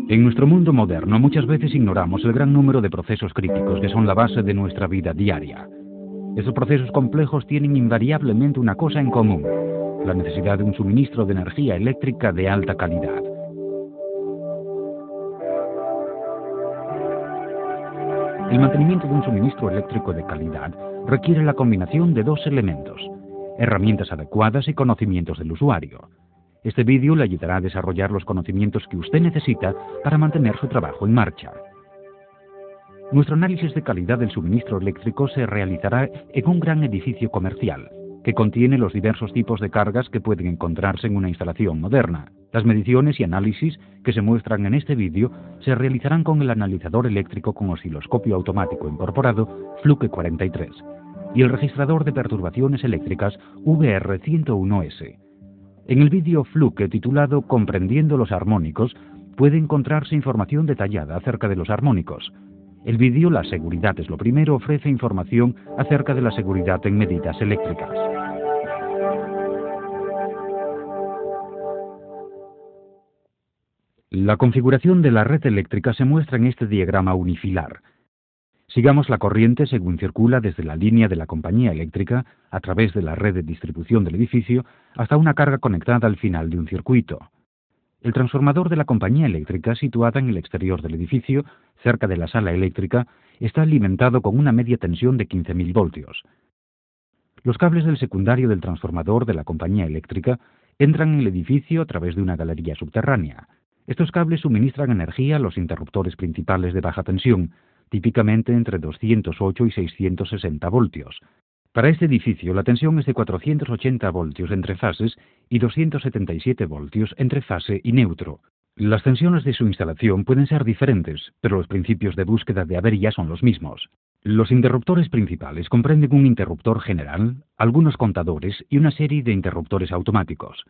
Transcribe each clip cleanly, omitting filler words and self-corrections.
En nuestro mundo moderno muchas veces ignoramos el gran número de procesos críticos que son la base de nuestra vida diaria. Estos procesos complejos tienen invariablemente una cosa en común: la necesidad de un suministro de energía eléctrica de alta calidad. El mantenimiento de un suministro eléctrico de calidad requiere la combinación de dos elementos: herramientas adecuadas y conocimientos del usuario. Este vídeo le ayudará a desarrollar los conocimientos que usted necesita para mantener su trabajo en marcha. Nuestro análisis de calidad del suministro eléctrico se realizará en un gran edificio comercial, que contiene los diversos tipos de cargas que pueden encontrarse en una instalación moderna. Las mediciones y análisis que se muestran en este vídeo se realizarán con el analizador eléctrico con osciloscopio automático incorporado Fluke 43 y el registrador de perturbaciones eléctricas VR101S. En el vídeo Fluke titulado Comprendiendo los armónicos puede encontrarse información detallada acerca de los armónicos. El vídeo La seguridad es lo primero ofrece información acerca de la seguridad en medidas eléctricas. La configuración de la red eléctrica se muestra en este diagrama unifilar. Sigamos la corriente según circula desde la línea de la compañía eléctrica a través de la red de distribución del edificio hasta una carga conectada al final de un circuito. El transformador de la compañía eléctrica, situada en el exterior del edificio, cerca de la sala eléctrica, está alimentado con una media tensión de 15.000 voltios. Los cables del secundario del transformador de la compañía eléctrica entran en el edificio a través de una galería subterránea. Estos cables suministran energía a los interruptores principales de baja tensión, típicamente entre 208 y 660 voltios. Para este edificio, la tensión es de 480 voltios entre fases y 277 voltios entre fase y neutro. Las tensiones de su instalación pueden ser diferentes, pero los principios de búsqueda de avería son los mismos. Los interruptores principales comprenden un interruptor general, algunos contadores y una serie de interruptores automáticos.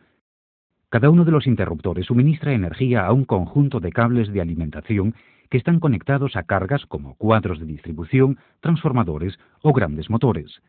Cada uno de los interruptores suministra energía a un conjunto de cables de alimentación que están conectados a cargas como cuadros de distribución, transformadores o grandes motores.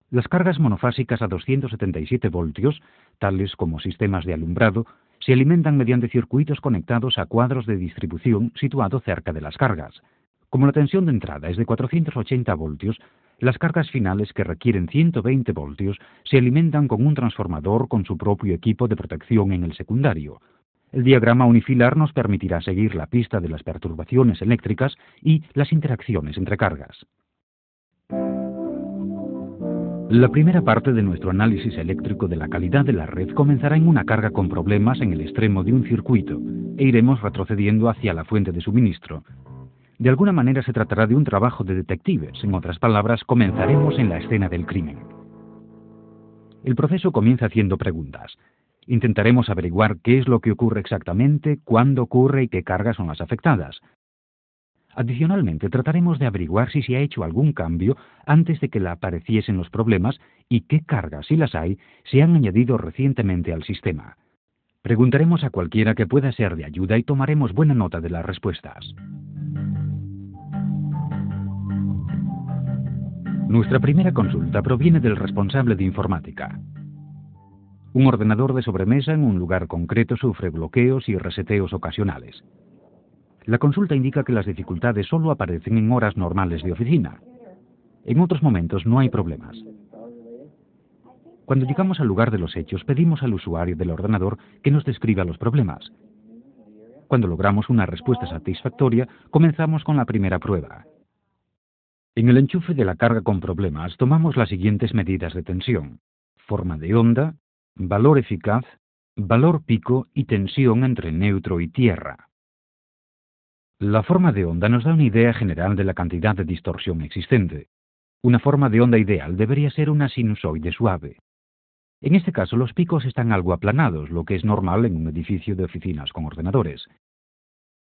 Las cargas monofásicas a 277 voltios, tales como sistemas de alumbrado, se alimentan mediante circuitos conectados a cuadros de distribución situados cerca de las cargas. Como la tensión de entrada es de 480 voltios, las cargas finales que requieren 120 voltios se alimentan con un transformador con su propio equipo de protección en el secundario. El diagrama unifilar nos permitirá seguir la pista de las perturbaciones eléctricas y las interacciones entre cargas. La primera parte de nuestro análisis eléctrico de la calidad de la red comenzará en una carga con problemas en el extremo de un circuito e iremos retrocediendo hacia la fuente de suministro. De alguna manera se tratará de un trabajo de detectives, en otras palabras, comenzaremos en la escena del crimen. El proceso comienza haciendo preguntas. Intentaremos averiguar qué es lo que ocurre exactamente, cuándo ocurre y qué cargas son las afectadas. Adicionalmente, trataremos de averiguar si se ha hecho algún cambio antes de que apareciesen los problemas y qué cargas, si las hay, se han añadido recientemente al sistema. Preguntaremos a cualquiera que pueda ser de ayuda y tomaremos buena nota de las respuestas. Nuestra primera consulta proviene del responsable de informática. Un ordenador de sobremesa en un lugar concreto sufre bloqueos y reseteos ocasionales. La consulta indica que las dificultades solo aparecen en horas normales de oficina. En otros momentos no hay problemas. Cuando llegamos al lugar de los hechos, pedimos al usuario del ordenador que nos describa los problemas. Cuando logramos una respuesta satisfactoria, comenzamos con la primera prueba. En el enchufe de la carga con problemas, tomamos las siguientes medidas de tensión: forma de onda, valor eficaz, valor pico y tensión entre neutro y tierra. La forma de onda nos da una idea general de la cantidad de distorsión existente. Una forma de onda ideal debería ser una sinusoide suave. En este caso, los picos están algo aplanados, lo que es normal en un edificio de oficinas con ordenadores.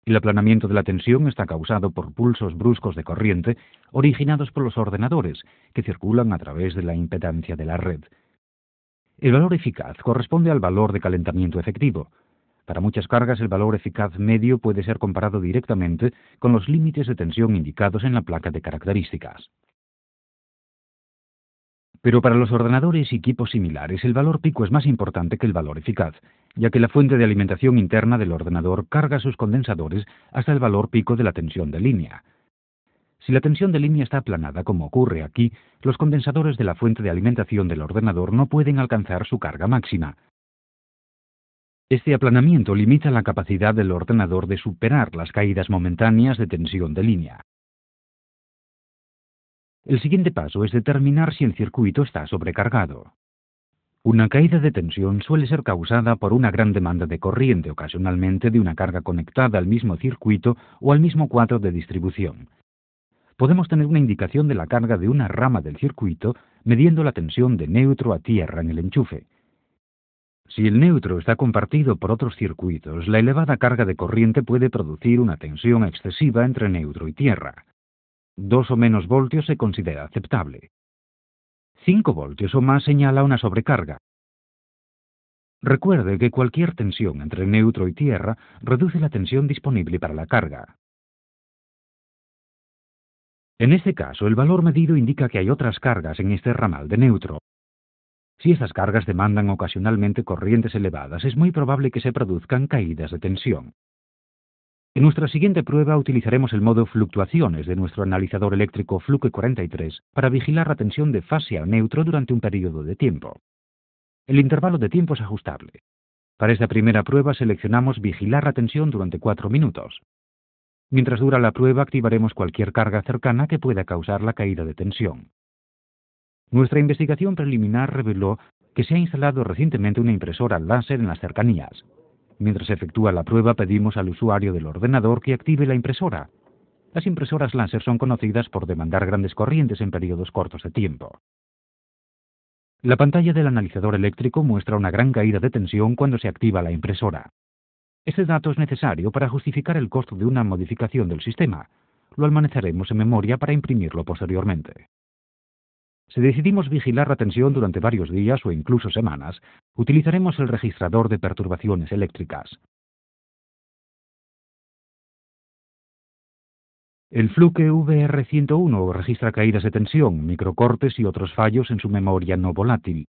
El aplanamiento de la tensión está causado por pulsos bruscos de corriente originados por los ordenadores, que circulan a través de la impedancia de la red. El valor eficaz corresponde al valor de calentamiento efectivo. Para muchas cargas, el valor eficaz medio puede ser comparado directamente con los límites de tensión indicados en la placa de características. Pero para los ordenadores y equipos similares, el valor pico es más importante que el valor eficaz, ya que la fuente de alimentación interna del ordenador carga sus condensadores hasta el valor pico de la tensión de línea. Si la tensión de línea está aplanada, como ocurre aquí, los condensadores de la fuente de alimentación del ordenador no pueden alcanzar su carga máxima. Este aplanamiento limita la capacidad del ordenador de superar las caídas momentáneas de tensión de línea. El siguiente paso es determinar si el circuito está sobrecargado. Una caída de tensión suele ser causada por una gran demanda de corriente, ocasionalmente de una carga conectada al mismo circuito o al mismo cuadro de distribución. Podemos tener una indicación de la carga de una rama del circuito midiendo la tensión de neutro a tierra en el enchufe. Si el neutro está compartido por otros circuitos, la elevada carga de corriente puede producir una tensión excesiva entre neutro y tierra. 2 o menos voltios se considera aceptable. 5 voltios o más señala una sobrecarga. Recuerde que cualquier tensión entre neutro y tierra reduce la tensión disponible para la carga. En este caso, el valor medido indica que hay otras cargas en este ramal de neutro. Si estas cargas demandan ocasionalmente corrientes elevadas, es muy probable que se produzcan caídas de tensión. En nuestra siguiente prueba utilizaremos el modo fluctuaciones de nuestro analizador eléctrico Fluke 43 para vigilar la tensión de fase a neutro durante un periodo de tiempo. El intervalo de tiempo es ajustable. Para esta primera prueba seleccionamos vigilar la tensión durante 4 minutos. Mientras dura la prueba activaremos cualquier carga cercana que pueda causar la caída de tensión. Nuestra investigación preliminar reveló que se ha instalado recientemente una impresora láser en las cercanías. Mientras se efectúa la prueba pedimos al usuario del ordenador que active la impresora. Las impresoras láser son conocidas por demandar grandes corrientes en periodos cortos de tiempo. La pantalla del analizador eléctrico muestra una gran caída de tensión cuando se activa la impresora. Este dato es necesario para justificar el costo de una modificación del sistema. Lo almacenaremos en memoria para imprimirlo posteriormente. Si decidimos vigilar la tensión durante varios días o incluso semanas, utilizaremos el registrador de perturbaciones eléctricas. El Fluke VR101 registra caídas de tensión, microcortes y otros fallos en su memoria no volátil.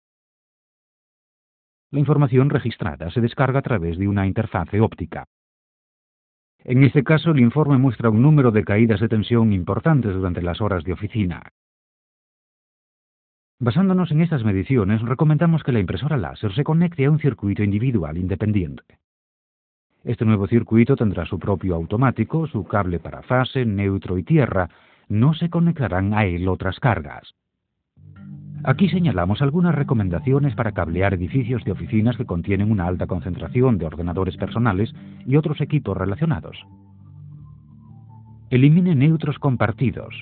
La información registrada se descarga a través de una interfase óptica. En este caso, el informe muestra un número de caídas de tensión importantes durante las horas de oficina. Basándonos en estas mediciones, recomendamos que la impresora láser se conecte a un circuito individual independiente. Este nuevo circuito tendrá su propio automático, su cable para fase, neutro y tierra. No se conectarán a él otras cargas. Aquí señalamos algunas recomendaciones para cablear edificios de oficinas que contienen una alta concentración de ordenadores personales y otros equipos relacionados. Elimine neutros compartidos.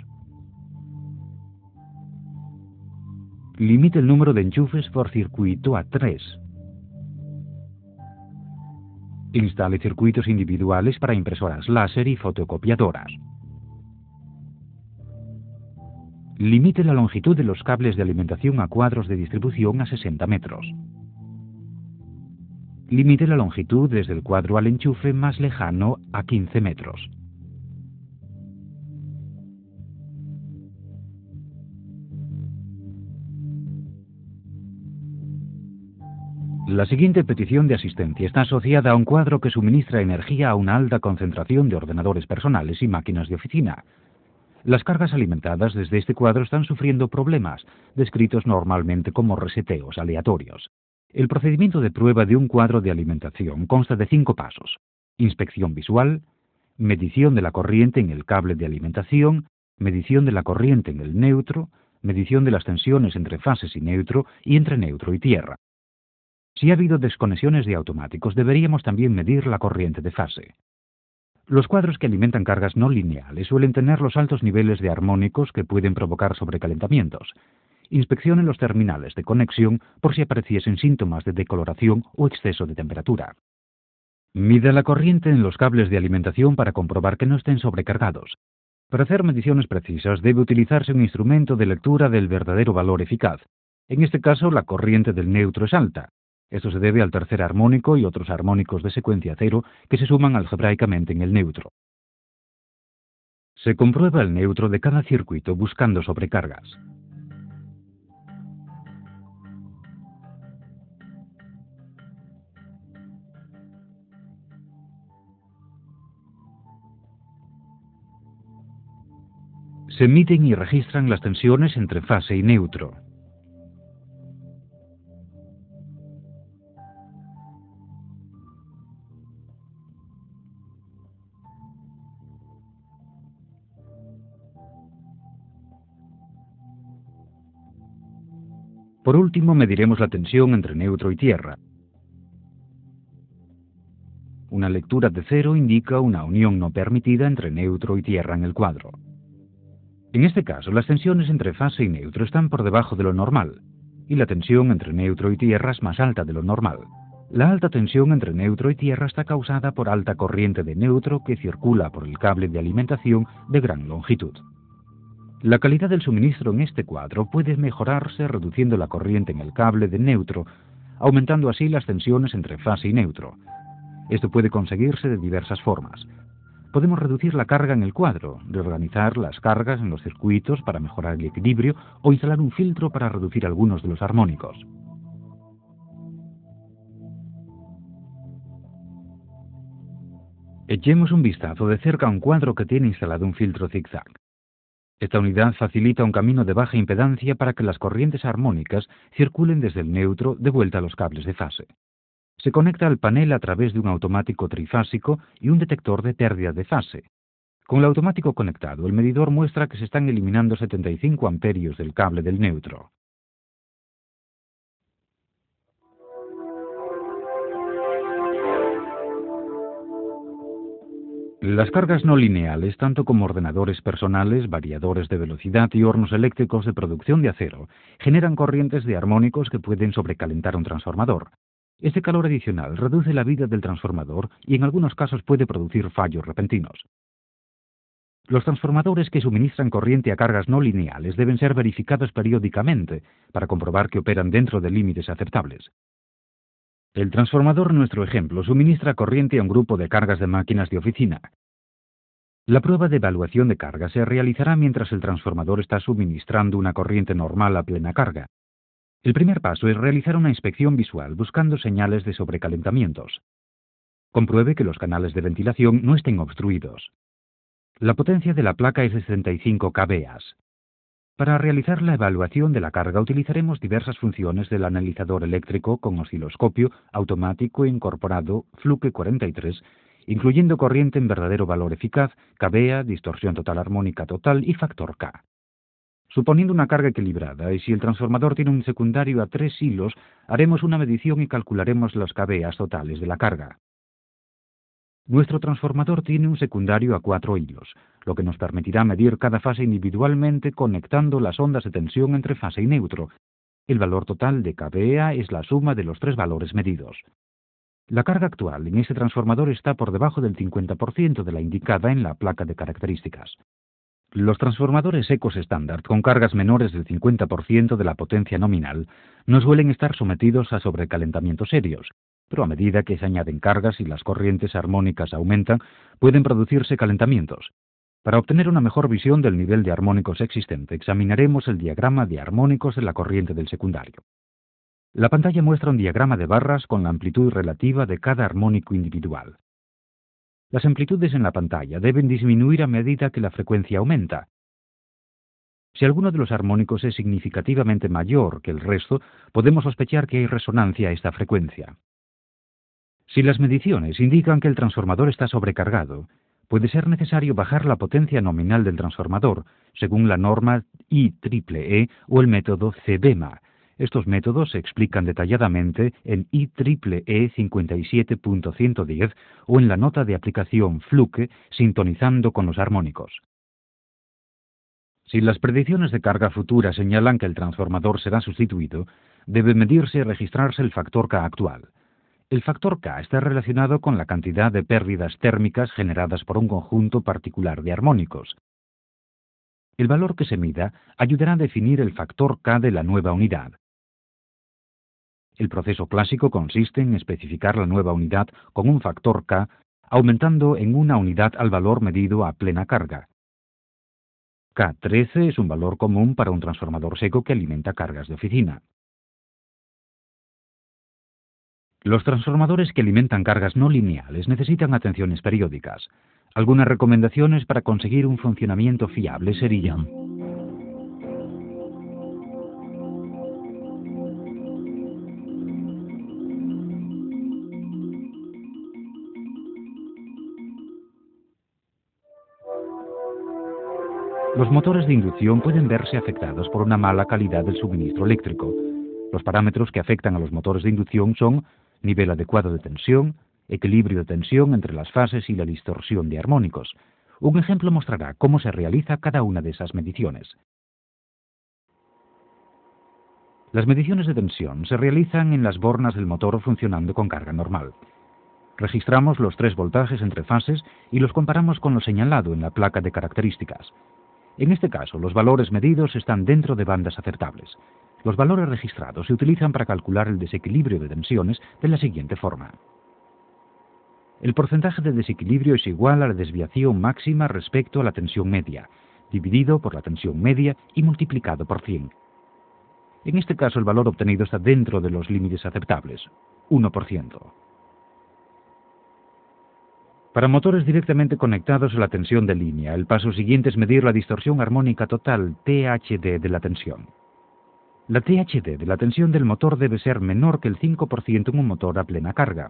Limite el número de enchufes por circuito a 3. Instale circuitos individuales para impresoras láser y fotocopiadoras. Limite la longitud de los cables de alimentación a cuadros de distribución a 60 metros. Limite la longitud desde el cuadro al enchufe más lejano a 15 metros. La siguiente petición de asistencia está asociada a un cuadro que suministra energía a una alta concentración de ordenadores personales y máquinas de oficina. Las cargas alimentadas desde este cuadro están sufriendo problemas, descritos normalmente como reseteos aleatorios. El procedimiento de prueba de un cuadro de alimentación consta de 5 pasos: inspección visual, medición de la corriente en el cable de alimentación, medición de la corriente en el neutro, medición de las tensiones entre fases y neutro y entre neutro y tierra. Si ha habido desconexiones de automáticos, deberíamos también medir la corriente de fase. Los cuadros que alimentan cargas no lineales suelen tener los altos niveles de armónicos que pueden provocar sobrecalentamientos. Inspeccione los terminales de conexión por si apareciesen síntomas de decoloración o exceso de temperatura. Mida la corriente en los cables de alimentación para comprobar que no estén sobrecargados. Para hacer mediciones precisas debe utilizarse un instrumento de lectura del verdadero valor eficaz. En este caso, la corriente del neutro es alta. Esto se debe al tercer armónico y otros armónicos de secuencia cero que se suman algebraicamente en el neutro. Se comprueba el neutro de cada circuito buscando sobrecargas. Se miden y registran las tensiones entre fase y neutro. Por último, mediremos la tensión entre neutro y tierra. Una lectura de 0 indica una unión no permitida entre neutro y tierra en el cuadro. En este caso, las tensiones entre fase y neutro están por debajo de lo normal, y la tensión entre neutro y tierra es más alta de lo normal. La alta tensión entre neutro y tierra está causada por alta corriente de neutro que circula por el cable de alimentación de gran longitud. La calidad del suministro en este cuadro puede mejorarse reduciendo la corriente en el cable de neutro, aumentando así las tensiones entre fase y neutro. Esto puede conseguirse de diversas formas. Podemos reducir la carga en el cuadro, reorganizar las cargas en los circuitos para mejorar el equilibrio o instalar un filtro para reducir algunos de los armónicos. Echemos un vistazo de cerca a un cuadro que tiene instalado un filtro zigzag. Esta unidad facilita un camino de baja impedancia para que las corrientes armónicas circulen desde el neutro de vuelta a los cables de fase. Se conecta al panel a través de un automático trifásico y un detector de pérdida de fase. Con el automático conectado, el medidor muestra que se están eliminando 75 amperios del cable del neutro. Las cargas no lineales, tanto como ordenadores personales, variadores de velocidad y hornos eléctricos de producción de acero, generan corrientes de armónicos que pueden sobrecalentar un transformador. Este calor adicional reduce la vida del transformador y en algunos casos puede producir fallos repentinos. Los transformadores que suministran corriente a cargas no lineales deben ser verificados periódicamente para comprobar que operan dentro de límites aceptables. El transformador, en nuestro ejemplo, suministra corriente a un grupo de cargas de máquinas de oficina. La prueba de evaluación de carga se realizará mientras el transformador está suministrando una corriente normal a plena carga. El primer paso es realizar una inspección visual buscando señales de sobrecalentamientos. Compruebe que los canales de ventilación no estén obstruidos. La potencia de la placa es de 75 kVA. Para realizar la evaluación de la carga utilizaremos diversas funciones del analizador eléctrico con osciloscopio automático incorporado Fluke 43, incluyendo corriente en verdadero valor eficaz, kVA, distorsión total armónica total y factor K. Suponiendo una carga equilibrada y si el transformador tiene un secundario a 3 hilos, haremos una medición y calcularemos los kVA totales de la carga. Nuestro transformador tiene un secundario a 4 hilos, lo que nos permitirá medir cada fase individualmente conectando las ondas de tensión entre fase y neutro. El valor total de kVA es la suma de los 3 valores medidos. La carga actual en este transformador está por debajo del 50% de la indicada en la placa de características. Los transformadores secos estándar con cargas menores del 50% de la potencia nominal no suelen estar sometidos a sobrecalentamientos serios, pero a medida que se añaden cargas y las corrientes armónicas aumentan, pueden producirse calentamientos. Para obtener una mejor visión del nivel de armónicos existente, examinaremos el diagrama de armónicos de la corriente del secundario. La pantalla muestra un diagrama de barras con la amplitud relativa de cada armónico individual. Las amplitudes en la pantalla deben disminuir a medida que la frecuencia aumenta. Si alguno de los armónicos es significativamente mayor que el resto, podemos sospechar que hay resonancia a esta frecuencia. Si las mediciones indican que el transformador está sobrecargado, puede ser necesario bajar la potencia nominal del transformador, según la norma IEEE o el método CBEMA. Estos métodos se explican detalladamente en IEEE 57.110 o en la nota de aplicación Fluke sintonizando con los armónicos. Si las predicciones de carga futura señalan que el transformador será sustituido, debe medirse y registrarse el factor K actual. El factor K está relacionado con la cantidad de pérdidas térmicas generadas por un conjunto particular de armónicos. El valor que se mida ayudará a definir el factor K de la nueva unidad. El proceso clásico consiste en especificar la nueva unidad con un factor K, aumentando en una unidad al valor medido a plena carga. K13 es un valor común para un transformador seco que alimenta cargas de oficina. Los transformadores que alimentan cargas no lineales necesitan atenciones periódicas. Algunas recomendaciones para conseguir un funcionamiento fiable serían: los motores de inducción pueden verse afectados por una mala calidad del suministro eléctrico. Los parámetros que afectan a los motores de inducción son nivel adecuado de tensión, equilibrio de tensión entre las fases y la distorsión de armónicos. Un ejemplo mostrará cómo se realiza cada una de esas mediciones. Las mediciones de tensión se realizan en las bornas del motor funcionando con carga normal. Registramos los 3 voltajes entre fases y los comparamos con lo señalado en la placa de características. En este caso, los valores medidos están dentro de bandas aceptables. Los valores registrados se utilizan para calcular el desequilibrio de tensiones de la siguiente forma. El porcentaje de desequilibrio es igual a la desviación máxima respecto a la tensión media, dividido por la tensión media y multiplicado por 100. En este caso, el valor obtenido está dentro de los límites aceptables, 1%. Para motores directamente conectados a la tensión de línea, el paso siguiente es medir la distorsión armónica total, THD, de la tensión. La THD de la tensión del motor debe ser menor que el 5% en un motor a plena carga.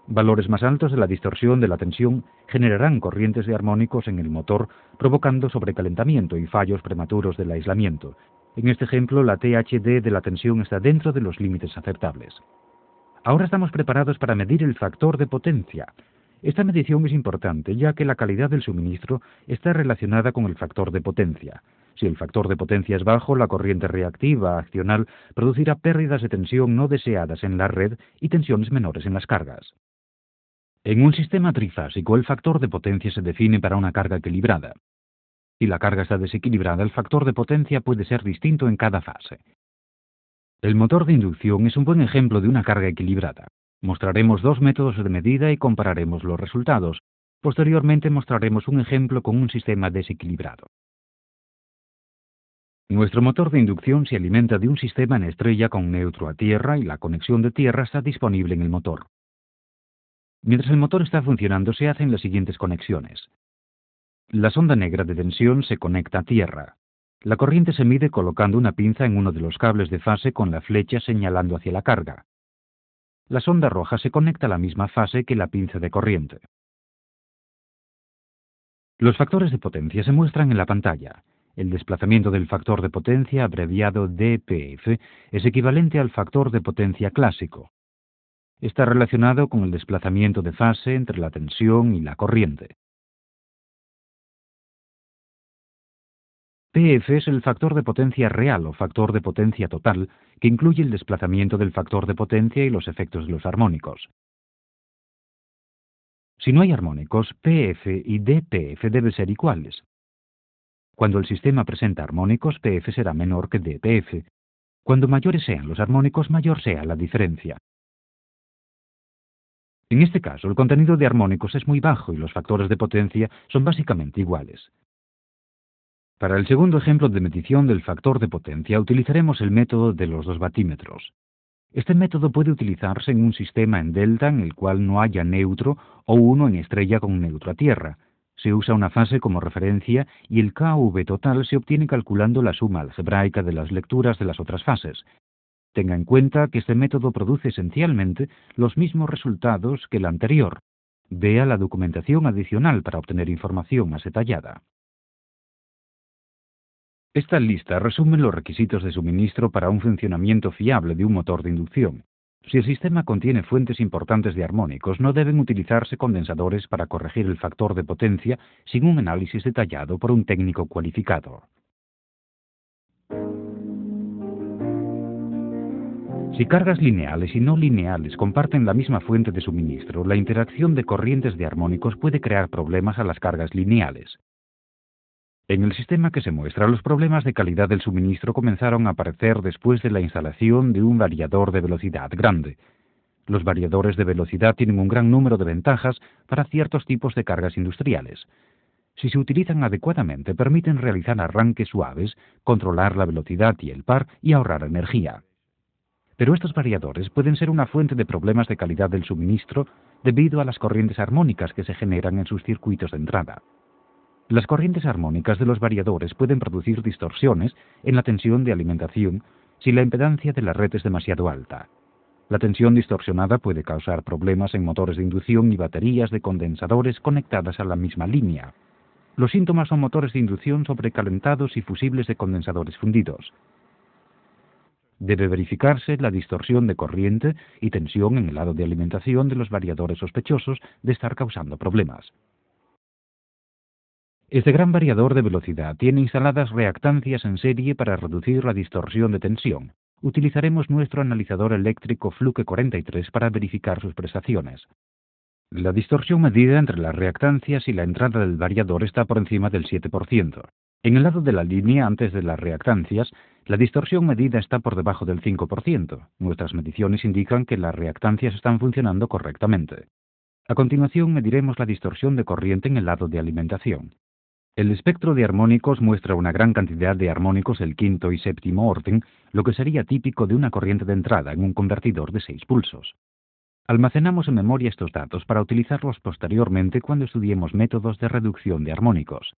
Valores más altos de la distorsión de la tensión generarán corrientes de armónicos en el motor, provocando sobrecalentamiento y fallos prematuros del aislamiento. En este ejemplo, la THD de la tensión está dentro de los límites aceptables. Ahora estamos preparados para medir el factor de potencia. Esta medición es importante, ya que la calidad del suministro está relacionada con el factor de potencia. Si el factor de potencia es bajo, la corriente reactiva accional producirá pérdidas de tensión no deseadas en la red y tensiones menores en las cargas. En un sistema trifásico, el factor de potencia se define para una carga equilibrada. Si la carga está desequilibrada, el factor de potencia puede ser distinto en cada fase. El motor de inducción es un buen ejemplo de una carga equilibrada. Mostraremos 2 métodos de medida y compararemos los resultados. Posteriormente mostraremos un ejemplo con un sistema desequilibrado. Nuestro motor de inducción se alimenta de un sistema en estrella con neutro a tierra y la conexión de tierra está disponible en el motor. Mientras el motor está funcionando, se hacen las siguientes conexiones. La sonda negra de tensión se conecta a tierra. La corriente se mide colocando una pinza en uno de los cables de fase con la flecha señalando hacia la carga. La sonda roja se conecta a la misma fase que la pinza de corriente. Los factores de potencia se muestran en la pantalla. El desplazamiento del factor de potencia, abreviado dPF, es equivalente al factor de potencia clásico. Está relacionado con el desplazamiento de fase entre la tensión y la corriente. PF es el factor de potencia real o factor de potencia total, que incluye el desplazamiento del factor de potencia y los efectos de los armónicos. Si no hay armónicos, PF y dPF deben ser iguales. Cuando el sistema presenta armónicos, PF será menor que dPF. Cuando mayores sean los armónicos, mayor sea la diferencia. En este caso, el contenido de armónicos es muy bajo y los factores de potencia son básicamente iguales. Para el segundo ejemplo de medición del factor de potencia utilizaremos el método de los 2 batímetros. Este método puede utilizarse en un sistema en delta en el cual no haya neutro o uno en estrella con neutro a tierra. Se usa una fase como referencia y el KV total se obtiene calculando la suma algebraica de las lecturas de las otras fases. Tenga en cuenta que este método produce esencialmente los mismos resultados que el anterior. Vea la documentación adicional para obtener información más detallada. Esta lista resume los requisitos de suministro para un funcionamiento fiable de un motor de inducción. Si el sistema contiene fuentes importantes de armónicos, no deben utilizarse condensadores para corregir el factor de potencia sin un análisis detallado por un técnico cualificado. Si cargas lineales y no lineales comparten la misma fuente de suministro, la interacción de corrientes de armónicos puede crear problemas a las cargas lineales. En el sistema que se muestra, los problemas de calidad del suministro comenzaron a aparecer después de la instalación de un variador de velocidad grande. Los variadores de velocidad tienen un gran número de ventajas para ciertos tipos de cargas industriales. Si se utilizan adecuadamente, permiten realizar arranques suaves, controlar la velocidad y el par y ahorrar energía. Pero estos variadores pueden ser una fuente de problemas de calidad del suministro debido a las corrientes armónicas que se generan en sus circuitos de entrada. Las corrientes armónicas de los variadores pueden producir distorsiones en la tensión de alimentación si la impedancia de la red es demasiado alta. La tensión distorsionada puede causar problemas en motores de inducción y baterías de condensadores conectadas a la misma línea. Los síntomas son motores de inducción sobrecalentados y fusibles de condensadores fundidos. Debe verificarse la distorsión de corriente y tensión en el lado de alimentación de los variadores sospechosos de estar causando problemas. Este gran variador de velocidad tiene instaladas reactancias en serie para reducir la distorsión de tensión. Utilizaremos nuestro analizador eléctrico Fluke 43 para verificar sus prestaciones. La distorsión medida entre las reactancias y la entrada del variador está por encima del 7%. En el lado de la línea antes de las reactancias, la distorsión medida está por debajo del 5%. Nuestras mediciones indican que las reactancias están funcionando correctamente. A continuación mediremos la distorsión de corriente en el lado de alimentación. El espectro de armónicos muestra una gran cantidad de armónicos del quinto y séptimo orden, lo que sería típico de una corriente de entrada en un convertidor de 6 pulsos. Almacenamos en memoria estos datos para utilizarlos posteriormente cuando estudiemos métodos de reducción de armónicos.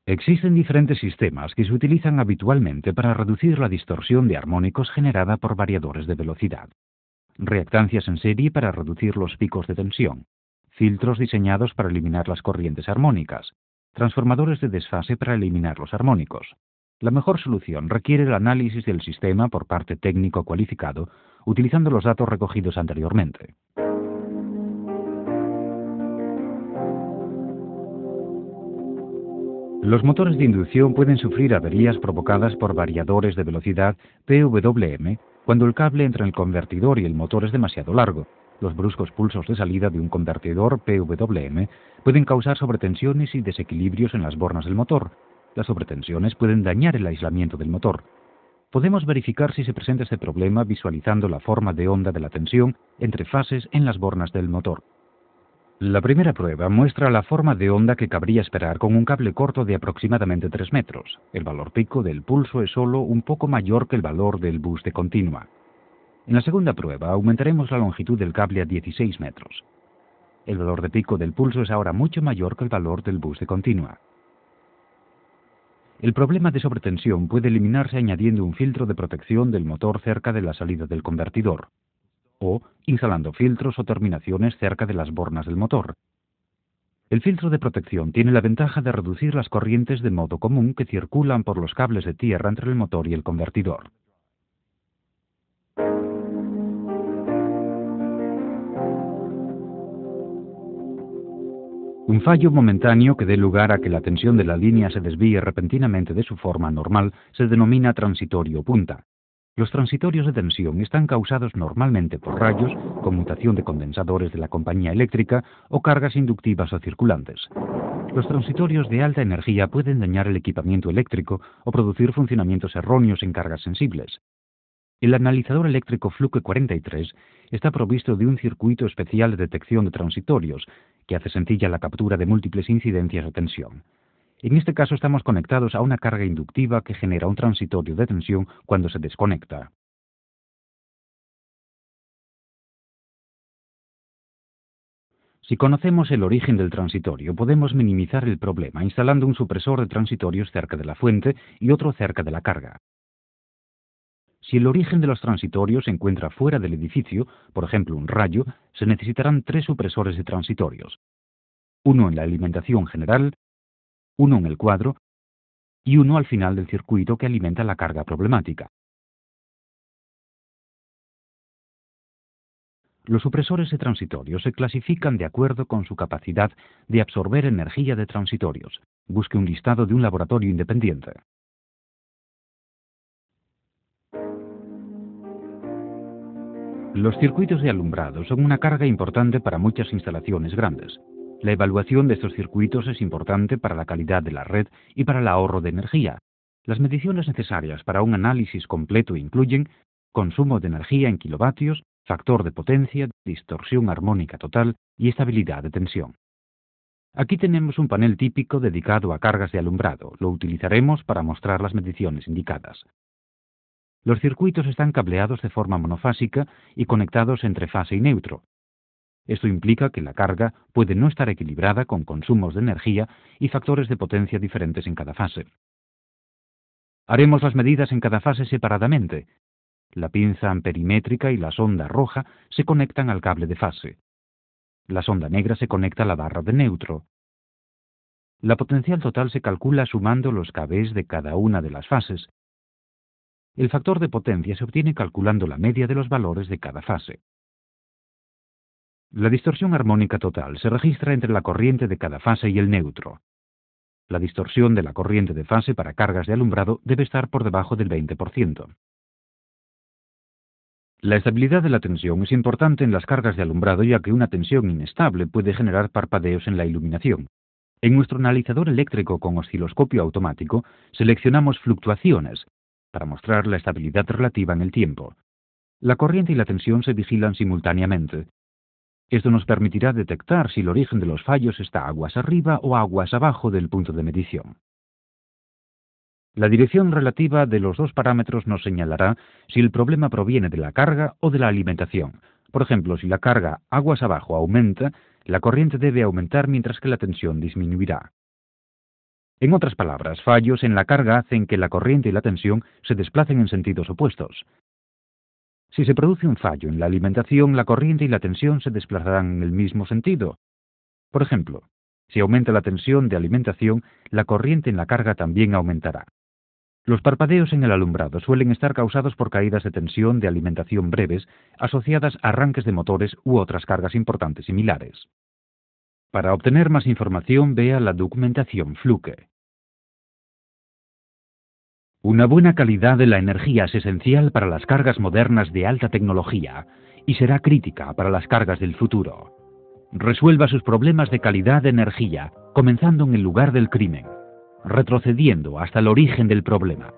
Existen diferentes sistemas que se utilizan habitualmente para reducir la distorsión de armónicos generada por variadores de velocidad. Reactancias en serie para reducir los picos de tensión, filtros diseñados para eliminar las corrientes armónicas, transformadores de desfase para eliminar los armónicos. La mejor solución requiere el análisis del sistema por parte técnico cualificado, utilizando los datos recogidos anteriormente. Los motores de inducción pueden sufrir averías provocadas por variadores de velocidad PWM cuando el cable entre el convertidor y el motor es demasiado largo. Los bruscos pulsos de salida de un convertidor PWM pueden causar sobretensiones y desequilibrios en las bornas del motor. Las sobretensiones pueden dañar el aislamiento del motor. Podemos verificar si se presenta este problema visualizando la forma de onda de la tensión entre fases en las bornas del motor. La primera prueba muestra la forma de onda que cabría esperar con un cable corto de aproximadamente 3 metros. El valor pico del pulso es solo un poco mayor que el valor del bus de continua. En la segunda prueba aumentaremos la longitud del cable a 16 metros. El valor de pico del pulso es ahora mucho mayor que el valor del bus de continua. El problema de sobretensión puede eliminarse añadiendo un filtro de protección del motor cerca de la salida del convertidor, o instalando filtros o terminaciones cerca de las bornas del motor. El filtro de protección tiene la ventaja de reducir las corrientes de modo común que circulan por los cables de tierra entre el motor y el convertidor. Un fallo momentáneo que dé lugar a que la tensión de la línea se desvíe repentinamente de su forma normal se denomina transitorio punta. Los transitorios de tensión están causados normalmente por rayos, conmutación de condensadores de la compañía eléctrica o cargas inductivas o circulantes. Los transitorios de alta energía pueden dañar el equipamiento eléctrico o producir funcionamientos erróneos en cargas sensibles. El analizador eléctrico Fluke 43 está provisto de un circuito especial de detección de transitorios que hace sencilla la captura de múltiples incidencias de tensión. En este caso estamos conectados a una carga inductiva que genera un transitorio de tensión cuando se desconecta. Si conocemos el origen del transitorio, podemos minimizar el problema instalando un supresor de transitorios cerca de la fuente y otro cerca de la carga. Si el origen de los transitorios se encuentra fuera del edificio, por ejemplo un rayo, se necesitarán 3 supresores de transitorios. Uno en la alimentación general, uno en el cuadro y uno al final del circuito que alimenta la carga problemática. Los supresores de transitorios se clasifican de acuerdo con su capacidad de absorber energía de transitorios. Busque un listado de un laboratorio independiente. Los circuitos de alumbrado son una carga importante para muchas instalaciones grandes. La evaluación de estos circuitos es importante para la calidad de la red y para el ahorro de energía. Las mediciones necesarias para un análisis completo incluyen consumo de energía en kilovatios, factor de potencia, distorsión armónica total y estabilidad de tensión. Aquí tenemos un panel típico dedicado a cargas de alumbrado. Lo utilizaremos para mostrar las mediciones indicadas. Los circuitos están cableados de forma monofásica y conectados entre fase y neutro. Esto implica que la carga puede no estar equilibrada con consumos de energía y factores de potencia diferentes en cada fase. Haremos las medidas en cada fase separadamente. La pinza amperimétrica y la sonda roja se conectan al cable de fase. La sonda negra se conecta a la barra de neutro. La potencial total se calcula sumando los kVs de cada una de las fases. El factor de potencia se obtiene calculando la media de los valores de cada fase. La distorsión armónica total se registra entre la corriente de cada fase y el neutro. La distorsión de la corriente de fase para cargas de alumbrado debe estar por debajo del 20%. La estabilidad de la tensión es importante en las cargas de alumbrado, ya que una tensión inestable puede generar parpadeos en la iluminación. En nuestro analizador eléctrico con osciloscopio automático seleccionamos fluctuaciones para mostrar la estabilidad relativa en el tiempo. La corriente y la tensión se vigilan simultáneamente. Esto nos permitirá detectar si el origen de los fallos está aguas arriba o aguas abajo del punto de medición. La dirección relativa de los dos parámetros nos señalará si el problema proviene de la carga o de la alimentación. Por ejemplo, si la carga aguas abajo aumenta, la corriente debe aumentar mientras que la tensión disminuirá. En otras palabras, fallos en la carga hacen que la corriente y la tensión se desplacen en sentidos opuestos. Si se produce un fallo en la alimentación, la corriente y la tensión se desplazarán en el mismo sentido. Por ejemplo, si aumenta la tensión de alimentación, la corriente en la carga también aumentará. Los parpadeos en el alumbrado suelen estar causados por caídas de tensión de alimentación breves asociadas a arranques de motores u otras cargas importantes similares. Para obtener más información, vea la documentación Fluke. Una buena calidad de la energía es esencial para las cargas modernas de alta tecnología y será crítica para las cargas del futuro. Resuelva sus problemas de calidad de energía, comenzando en el lugar del crimen, retrocediendo hasta el origen del problema.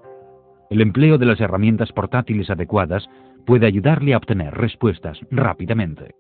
El empleo de las herramientas portátiles adecuadas puede ayudarle a obtener respuestas rápidamente.